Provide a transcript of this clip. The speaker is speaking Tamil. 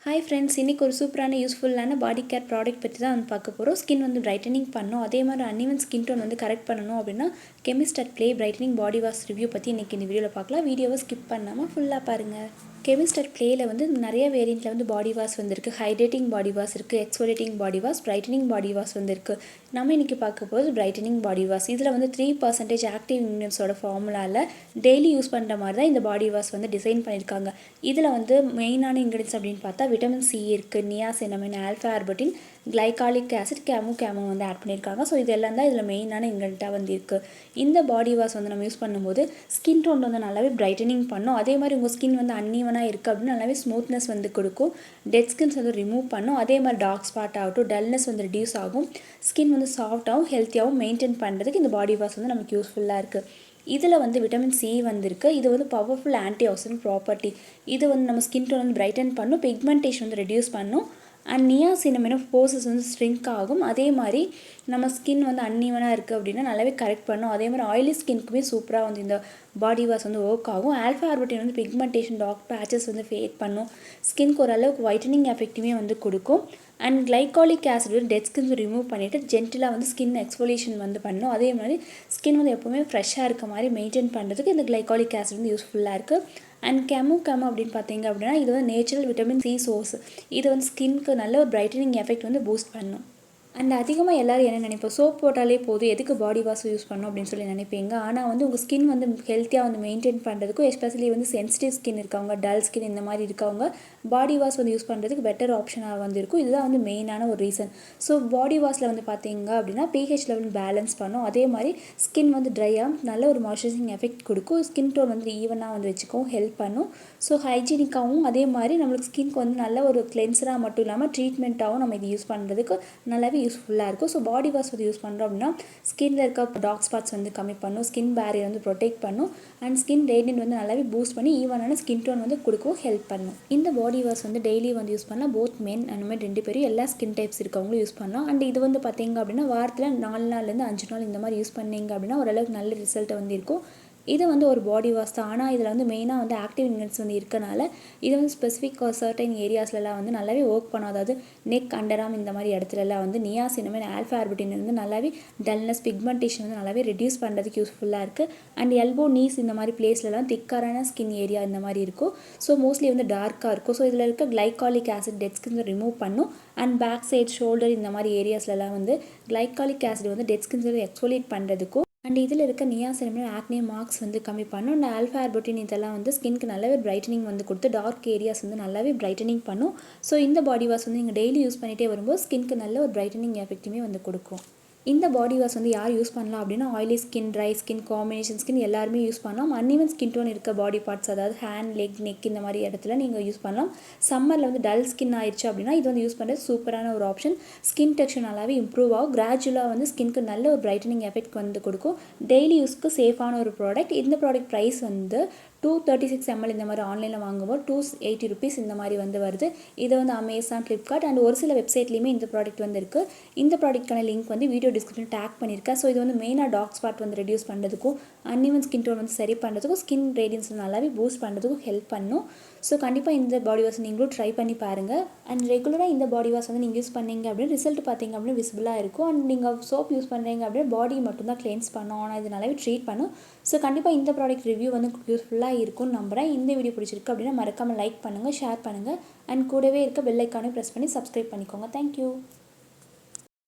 Hi friends, இன்னைக்கு ஒரு சூப்பரான யூஸ்ஃபுல்லான பாடி கேர் ப்ராடக்ட் பற்றி தான் வந்து பார்க்க போகிறோம். ஸ்கின் வந்து பிரைட்டனிங் பண்ணணும், அதே மாதிரி அன்இவன் ஸ்கின் டோன் வந்து கரெக்ட் பண்ணணும் அப்படின்னா chemist at play brightening body wash review பற்றி இன்றைக்கி இந்த வீடியோவில் பார்க்கலாம். வீடியோவை ஸ்கிப் பண்ணாமல் ஃபுல்லாக பாருங்கள். கெமிஸ்ட் அட் ப்ளேயில் வந்து நிறைய வேரியண்ட்டில் வந்து பாடி வாஷ் வந்துருக்கு. ஹைட்ரேட்டிங் பாடி வாஷ் இருக்குது, exfoliating body wash, brightening body wash வந்துருக்கு. நம்ம இன்றைக்கி பார்க்க போகிறது பிரைட்டனிங் பாடி வாஷ். இதில் வந்து 3% ஆக்டிவ் இன்க்ரீடியன்ட்ஸோட ஃபார்முலாவில் டெய்லி யூஸ் பண்ணுற மாதிரி தான் இந்த பாடி வாஷ் வந்து டிசைன் பண்ணியிருக்காங்க. இதில் வந்து மெயினான இன்க்ரீடியன்ட்ஸ் அப்படின்னு பார்த்தா விட்டமின் சி இருக்குது, நியாசினமைன், ஆல்ஃபா ஆர்புட்டின், கிளைகாலிக் ஆசிட், கேமோ வந்து ஆட் பண்ணியிருக்காங்க. ஸோ இதெல்லாம் தான் இதில் மெயினான இன்க்ரீடியண்ட்டாக வந்து இருக்குது. இந்த பாடி வாஷ் வந்து நம்ம யூஸ் பண்ணும்போது ஸ்கின் டோன் வந்து நல்லாவே பிரைட்டனிங் பண்ணும். அதே மாதிரி உங்கள் ஸ்கின் வந்து அன்இவனாக இருக்குது அப்படின்னு நல்லாவே ஸ்மூத்னஸ் வந்து கொடுக்கும். டெட் ஸ்கின்ஸ் வந்து ரிமூவ் பண்ணும். அதே மாதிரி டார்க் ஸ்பாட் ஆகட்டும், டல்னஸ் வந்து ரிடியூஸ் ஆகும். ஸ்கின் வந்து சாஃப்டாகவும் ஹெல்த்தியாகவும் மெயின்டைன் பண்ணுறதுக்கு இந்த பாடி வாஷ் வந்து நமக்கு யூஸ்ஃபுல்லாக இருக்குது. இதில் வந்து விட்டமின் சி வந்திருக்கு. இது வந்து பவர்ஃபுல் ஆன்டி ஆக்சிடென்ட் ப்ராப்பர்ட்டி. இது வந்து நம்ம ஸ்கின் டோன் வந்து பிரைட்டன் பண்ணும், பிக்மெண்டேஷன் வந்து ரெடியூஸ் பண்ணும். அண்ட் நியாசினமைன் போர்சஸ் வந்து ஸ்ட்ரிங்க் ஆகும். அதே மாதிரி நம்ம ஸ்கின் வந்து அன்இவனாக இருக்குது அப்படின்னா நல்லாவே கரெக்ட் பண்ணும். அதே மாதிரி ஆயிலி ஸ்கின்க்குமே சூப்பராக வந்து இந்த பாடி வாஷ் வந்து ஒர்க் ஆகும். ஆல்ஃபா ஆர்புட்டின் வந்து பிக்மெண்டேஷன், டார்க் பேச்சஸ் வந்து ஃபேட் பண்ணும். ஸ்கின்க்கு ஓரளவுக்கு ஒயிட்டனிங் எஃபெக்ட்டுமே வந்து கொடுக்கும். அண்ட் கிளைகாலிக் ஆசிட் வந்து டெட் ஸ்கின்ஸ் ரிமூவ் பண்ணிவிட்டு ஜென்டிலாக வந்து ஸ்கின் எக்ஸ்ஃபோலியேஷன் வந்து பண்ணும். அதே மாதிரி ஸ்கின் வந்து எப்போவுமே ஃப்ரெஷ்ஷாக இருக்க மாதிரி மெயின்டைன் பண்ணுறதுக்கு இந்த கிளைகாலிக் ஆசிட் வந்து யூஸ்ஃபுல்லாக இருக்குது. அண்ட் கேமோ அப்படின்னு பார்த்தீங்க அப்படின்னா இது வந்து நேச்சுரல் விட்டமின் சி சோர்ஸ். இது வந்து ஸ்கின்க்கு நல்ல ஒரு பிரைட்டனிங் எஃபெக்ட் வந்து பூஸ்ட் பண்ணும். அண்ட் அதிகமாக எல்லோரும் என்ன நினைப்போம், சோப் போட்டாலே போதும், எதுக்கு பாடி வாஷ் யூஸ் பண்ணணும் அப்படின்னு சொல்லி நினைப்பீங்க. ஆனால் வந்து உங்கள் ஸ்கின் வந்து ஹெல்த்தியாக வந்து மெயின்டைன் பண்ணுறதுக்கும், எஸ்பெஷலி வந்து சென்சிட்டிவ் ஸ்கின் இருக்கவங்க, டல் ஸ்கின் இந்த மாதிரி இருக்கவங்க பாடி வாஷ் வந்து யூஸ் பண்ணுறதுக்கு பெட்டர் ஆப்ஷனாக வந்து இருக்கும். இதுதான் வந்து மெயினான ஒரு ரீசன். ஸோ பாடி வாஷில் வந்து பார்த்தீங்க அப்படின்னா பிஹெச் லெவல் பேலன்ஸ் பண்ணும். அதே மாதிரி ஸ்கின் வந்து ட்ரையாக நல்ல ஒரு மாய்ஸ்சரைசிங் எஃபெக்ட் கொடுக்கும். ஸ்கின் டோன் வந்து ஈவனாக வந்து வச்சுக்கவும் ஹெல்ப் பண்ணும். ஸோ ஹைஜீனிக்காகவும் அதே மாதிரி நம்மளுக்கு ஸ்கின்க்கு வந்து நல்ல ஒரு கிளென்சராக மட்டும் இல்லாமல் ட்ரீட்மெண்ட்டாகவும் நம்ம இது யூஸ் பண்ணுறதுக்கு நல்லாவே யூஸ்ஃபுல்லாக இருக்கும். ஸோ பாடி வாஷ் வந்து யூஸ் பண்ணுறோம் அப்படின்னா ஸ்கின்ல இருக்க டார்க் ஸ்பாட்ஸ் வந்து கம்மி பண்ணும், ஸ்கின் பேரியர் வந்து ப்ரொடெக்ட் பண்ணும். அண்ட் ஸ்கின் ரேடியன்ட் வந்து நல்லாவே பூஸ்ட் பண்ணி ஈவனான ஸ்கின் டோன் வந்து கொடுக்கவும் ஹெல்ப் பண்ணும். இந்த பாடி வாஷ் வந்து டெய்லி வந்து யூஸ் பண்ணலாம். போத் மென் அந்த மாதிரி 2 பேரும் எல்லா ஸ்கின் டைப்ஸ் இருக்கவங்களும் யூஸ் பண்ணலாம். அண்ட் இது வந்து பார்த்தீங்க அப்படின்னா வாரத்தில் 4 நாள்லேருந்து 5 நாள் இந்த மாதிரி யூஸ் பண்ணீங்க அப்படின்னா ஓரளவுக்கு நல்ல ரிசல்ட் வந்து இருக்கும். இது வந்து ஒரு பாடி வாஷ் தான். ஆனால் இதில் வந்து மெயினாக வந்து ஆக்டிவ் இன்கிரிடியன்ட்ஸ் வந்து இருக்கனால இது வந்து ஸ்பெசிஃபிக் சர்டைன் ஏரியாஸ்லாம் வந்து நல்லாவே ஒர்க் பண்ணும். அதாவது நெக், அண்டர்ஆர்ம் இந்த மாதிரி இடத்துலலாம் வந்து நியாசினமைன், ஆல்ஃபா ஆர்புட்டின் வந்து நல்லாவே டல்னஸ், பிக்மெண்டேஷன் வந்து நல்லாவே ரெடியூஸ் பண்ணுறதுக்கு யூஸ்ஃபுல்லாக இருக்குது. அண்ட் எல்போ, நீஸ் இந்த மாதிரி பிளேஸ்லலாம் திக்காரான ஸ்கின் ஏரியா இந்த மாதிரி இருக்கும். ஸோ மோஸ்ட்லி வந்து டார்க்காக இருக்கும். ஸோ இதில் இருக்க கிளைகாலிக் ஆசிட் டெட் ஸ்கின்ஸை ரிமூவ் பண்ணும். அண்ட் பேக் சைட், ஷோல்டர் இந்த மாதிரி ஏரியாஸ்லலாம் வந்து கிளைகாலிக் ஆசிட் வந்து டெட் ஸ்கின்ஸை எக்ஸ்ஃபோலியேட் பண்ணுறதுக்கும் அண்ட் இதில் இருக்க நியாசினமைன் ஆக்னே மார்க்ஸ் வந்து கம்மி பண்ணும். அண்ட் ஆல்ஃபா ஆர்புட்டின் இதெல்லாம் வந்து ஸ்கின்க்கு நல்லாவே பிரைட்டனிங் வந்து கொடுத்து டார்க் ஏரியாஸ் வந்து நல்லாவே பிரைட்டனிங் பண்ணும். ஸோ இந்த பாடி வாஷ் வந்து நீங்கள் டெய்லி யூஸ் பண்ணிகிட்டே வரும்போது ஸ்கின்க்கு நல்ல ஒரு பிரைட்டனிங் எஃபெக்ட்டுமே வந்து கொடுக்கும். இந்த பாடி வாஷ் வந்து யார் யூஸ் பண்ணலாம் அப்படின்னா oily skin, dry skin, combination skin எல்லாருமே யூஸ் பண்ணலாம். அன்இவன் ஸ்கின் டோன் இருக்க பாடி பார்ட்ஸ், அதாவது ஹேண்ட், லெக், நெக் இந்த மாதிரி இடத்துல நீங்கள் யூஸ் பண்ணலாம். சம்மரில் வந்து டல் ஸ்கின் ஆயிடுச்சு அப்படின்னா இது வந்து யூஸ் பண்ணுறது சூப்பரான ஒரு ஆப்ஷன். ஸ்கின் டெக்ஸ்சர் நல்லாவே இம்ப்ரூவ் ஆகும். கிராஜுவலாக வந்து ஸ்கின்க்கு நல்ல ஒரு பிரைட்டனிங் எஃபெக்ட் வந்து கொடுக்கும். டெய்லி யூஸ்க்கு சேஃபான ஒரு ப்ராடக்ட். இந்த ப்ராடக்ட் ப்ரைஸ் வந்து 236 ml இந்த மாதிரி ஆன்லைனில் வாங்கும்போது 280 rupees இந்த மாதிரி வந்து வருது. இது வந்து அமேசான், ஃப்ளிப்கார்ட் அண்ட் ஒரு சில வெப்சைட்லேயுமே இந்த ப்ராடக்ட் வந்து இருக்குது. இந்த ப்ராடக்ட்கான லிங்க் வந்து வீடியோ டிஸ்கிரிப்ஷன் டேக் பண்ணியிருக்கேன். ஸோ இது வந்து மெயினாக டார்க் ஸ்பாட் வந்து ரெடியூஸ் பண்ணுறதுக்கும், அன்இவன் ஸ்கின் டோன் வந்து சரி பண்ணுறதுக்கும், ஸ்கின் ரேடியன்ஸ் நல்லாவே பூஸ்ட் பண்ணுறதுக்கும் ஹெல்ப் பண்ணும். ஸோ கண்டிப்பாக இந்த பாடி வாஷ் நீங்களும் ட்ரை பண்ணி பாருங்கள். அண்ட் ரெகுலராக இந்த பாடி வாஷ் வந்து நீங்கள் யூஸ் பண்ணீங்க அப்படின்னு ரிசல்ட் பார்த்தீங்க அப்படின்னு விசிபிளாக இருக்கும். அண்ட் நீங்கள் சோப் யூஸ் பண்ணுறீங்க அப்படின்னா பாடி மட்டும்தான் கிளென்ஸ் பண்ணும், ஆனால் இது நல்லாவே ட்ரீட் பண்ணும். ஸோ கண்டிப்பாக இந்த ப்ராடக்ட் ரிவ்யூ வந்து யூஸ்ஃபுல்லாக இருக்கும்னு நம்புகிறேன். இந்த வீடியோ பிடிச்சிருக்கு அப்படின்னா மறக்காமல் லைக் பண்ணுங்கள், ஷேர் பண்ணுங்கள். அண்ட் கூடவே இருக்க பெல் ஐக்கானையும் ப்ரெஸ் பண்ணி சப்ஸ்கிரைப் பண்ணிக்கோங்க. தேங்க்யூ.